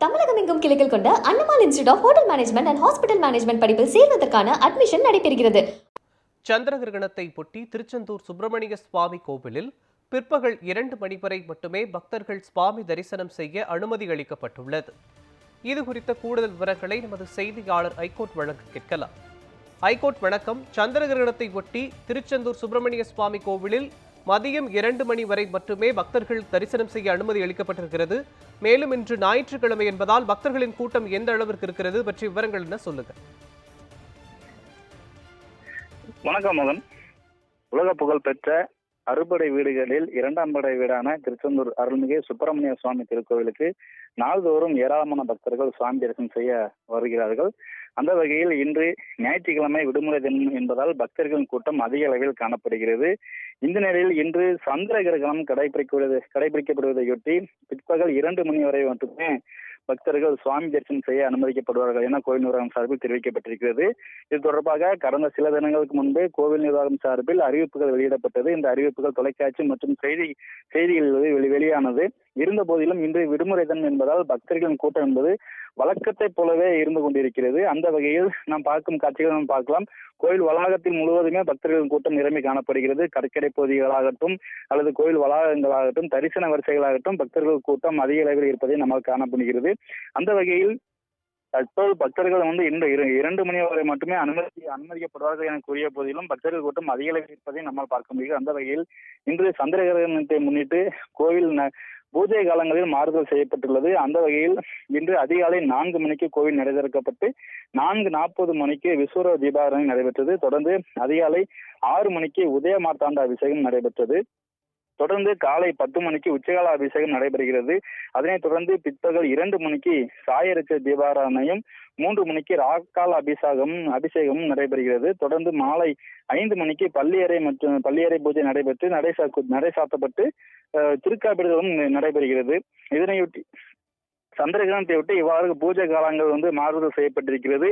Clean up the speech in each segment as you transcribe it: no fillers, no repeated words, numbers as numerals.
தமிழகம் எங்கும் கிளைகள் கொண்ட அண்ணமால் institute of hotel management and hospital management படிப்பில் சேர்வதற்கான அட்மிஷன் நடைபெறுகிறது. சந்திரகிரகணத்தை ஒட்டி திருச்செந்தூர் சுப்பிரமணிய சுவாமி கோவிலில் பிற்பகல் 2 மணி வரை மட்டுமே பக்தர்கள் சுவாமி தரிசனம் செய்ய அனுமதி அளிக்கப்பட்டுள்ளது. இது குறித்த கூடுதல் விவரங்களை நமது செய்தியாளர் ஐகோர்ட் வழங்க கேட்கலாம். ஐகோர்ட் வணக்கம். சந்திரகிரகணத்தை ஒட்டி திருச்செந்தூர் சுப்பிரமணிய சுவாமி கோவிலில் மதியம் 2 மணி வரை மட்டுமே பக்தர்கள் தரிசனம் செய்ய அனுமதி அளிக்கப்பட்டிருக்கிறது. மேலும் இன்று ஞாயிற்றுக்கிழமை என்பதால் பக்தர்களின் கூட்டம் எந்த அளவிற்கு இருக்கிறது பற்றிய விவரங்கள் என்ன சொல்லுங்க. வணக்கம் மகன். உலக புகழ் பெற்ற அறுபடை வீடுகளில் 2ஆம் படை வீடான திருச்செந்தூர் அருள்மிகு சுப்பிரமணிய சுவாமி திருக்கோவிலுக்கு நாள்தோறும் ஏராளமான பக்தர்கள் சுவாமி தரிசனம் செய்ய வருகிறார்கள். அந்த வகையில் இன்று ஞாயிற்றுக்கிழமை விடுமுறை தினம் என்பதால் பக்தர்களின் கூட்டம் அதிக அளவில் காணப்படுகிறது. இந்த நிலையில் இன்று சந்திர கிரகணம் கடைபிடிக்கப்படுவதையொட்டி பிற்பகல் 2 மணி வரை மட்டுமே பக்தர்கள் சுவாமி தரிசனம் செய்ய அனுமதிக்கப்படுவார்கள் என கோவில் நிர்வாகம் சார்பில் தெரிவிக்கப்பட்டிருக்கிறது. இது தொடர்பாக கடந்த சில தினங்களுக்கு முன்பே கோவில் நிர்வாகம் சார்பில் அறிவிப்புகள் வெளியிடப்பட்டது. இந்த அறிவிப்புகள் தொலைக்காட்சி மற்றும் செய்திகளில் வெளியானது. இருந்த போதிலும் இன்று விடுமுறை தினம் என்பதால் பக்தர்களின் கூட்டம் என்பது வழக்கத்தை போலவே இருந்து கொண்டிருக்கிறது. அந்த வகையில் நாம் பார்க்கும் காட்சிகள் நாம் பார்க்கலாம். கோயில் வளாகத்தில் முழுவதுமே பக்தர்களின் கூட்டம் நிரம்பி காணப்படுகிறது. கடற்கரை பகுதிகளாகட்டும் அல்லது கோயில் வளாகங்களாகட்டும் தரிசன வரிசைகளாகட்டும் பக்தர்கள் கூட்டம் அதிக அளவில் இருப்பதை நம்மால் காணப்படுகிறது. அந்த வகையில் தற்போது பக்தர்கள் இன்று 2 மணி வரை மட்டுமே அனுமதிக்கப்படுவார்கள் என கூறிய போதிலும் பக்தர்கள் கூட்டம் அதிக அளவில் இருப்பதை நம்மால் பார்க்க முடிகிறது. அந்த வகையில் இன்று சந்திர கிரகணத்தை முன்னிட்டு கோவில் பூஜை காலங்களில் மாறுதல் செய்யப்பட்டுள்ளது. அந்த வகையில் இன்று அதிகாலை 4 மணிக்கு கோவில் நடை திறக்கப்பட்டு 4:40 மணிக்கு விஸ்வரூப தீபாராதனை நடைபெற்றது. தொடர்ந்து அதிகாலை 6 மணிக்கு உதய மார்த்தாண்ட அபிஷேகம் நடைபெற்றது. தொடர்ந்து காலை 10 மணிக்கு உச்சகால அபிஷேகம் நடைபெறுகிறது. அதனைத் தொடர்ந்து பிற்பகல் 2 மணிக்கு சாயரட்ச தீபாராதனையும் 3 மணிக்கு ராக்கால அபிஷேகமும் நடைபெறுகிறது. தொடர்ந்து மாலை 5 மணிக்கு பள்ளியறை பூஜை நடைபெற்று நடை சாத்தப்பட்டு திருக்காப்பிடுதலும் நடைபெறுகிறது. இதனையொட்டி சந்திரகிரகணத்தையொட்டி இவ்வாறு பூஜை காலங்கள் மாறுதல் செய்யப்பட்டிருக்கிறது.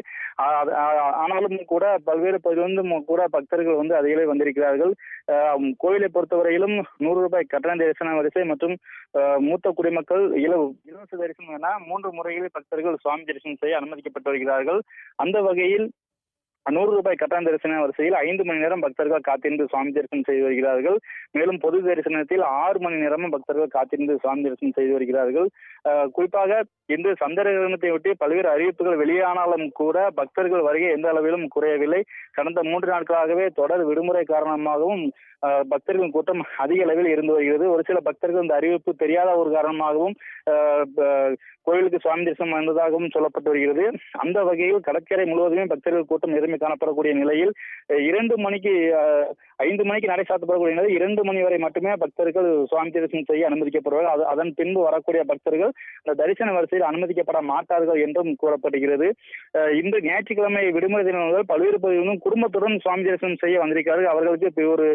ஆனாலும் கூட பல்வேறு பகுதியிலிருந்து கூட பக்தர்கள் அதிகளே வந்திருக்கிறார்கள். கோயிலை பொறுத்தவரையிலும் 100 ரூபாய் கட்டண தரிசன வரிசை மற்றும் மூத்த குடிமக்கள் இலவச தரிசனம் என 3 முறைகளில் பக்தர்கள் சுவாமி தரிசனம் செய்ய அனுமதிக்கப்பட்டு வருகிறார்கள். அந்த வகையில் 100 ரூபாய் கட்டண தரிசன வரிசையில் 5 மணி நேரம் பக்தர்கள் காத்திருந்து சுவாமி தரிசனம் செய்து வருகிறார்கள். மேலும் பொது தரிசனத்தில் 6 மணி நேரமும் பக்தர்கள் காத்திருந்து சுவாமி தரிசனம் செய்து வருகிறார்கள். குறிப்பாக இன்று சந்திர கிரகணத்தை ஒட்டி பல்வேறு அறிவிப்புகள் வெளியானாலும் கூட பக்தர்கள் வருகை எந்த அளவிலும் குறையவில்லை. கடந்த 3 நாட்களாகவே தொடர் விடுமுறை காரணமாகவும் பக்தர்களின் கூட்டம் அதிக அளவில் இருந்து வருகிறது. ஒரு சில பக்தர்கள் இந்த அறிவிப்பு தெரியாத ஒரு காரணமாகவும் கோயிலுக்கு சுவாமி தரிசனம் வந்ததாகவும் சொல்லப்பட்டு வருகிறது. அந்த வகையில் கடற்கரை முழுவதுமே பக்தர்கள் கூட்டம் நிரம்பி காணப்படக்கூடிய நிலையில் 5 மணிக்கு நடை சாத்தப்படக்கூடிய நிலையில் 2 மணி வரை மட்டுமே பக்தர்கள் சுவாமி தரிசனம் செய்ய அனுமதிக்கப்படுவார்கள். அதன் பின்பு வரக்கூடிய பக்தர்கள் அந்த தரிசன வரிசையில் அனுமதிக்கப்பட மாட்டார்கள் என்றும் கூறப்படுகிறது. இன்று ஞாயிற்றுக்கிழமை விடுமுறை தினங்கள் பல்வேறு பகுதிகளிலும் குடும்பத்துடன் சுவாமி தரிசனம் செய்ய வந்திருக்கிறார்கள். அவர்களுக்கு ஒரு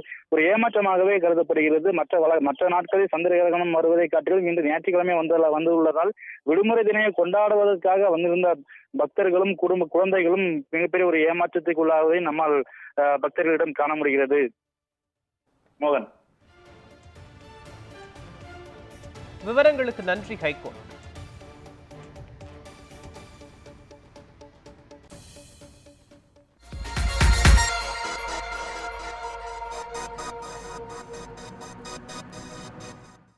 ஏமாற்றமாகவே கருதப்படுகிறது. மற்ற நாட்களில் சந்திர கிரகணம் வருவதை காட்டிலும் இன்று ஞாயிற்றுக்கிழமை வந்துள்ளதால் விடுமுறை தினையை கொண்டாடுவதற்காக வந்திருந்த பக்தர்களும் குழந்தைகளும் மிகப்பெரிய ஒரு ஏமாற்றத்துக்குள்ளாவதை நம்மால் பக்தர்களிடம் காண முடிகிறது. மோகன், விவரங்களுக்கு நன்றி. ஹைகோர்ட்.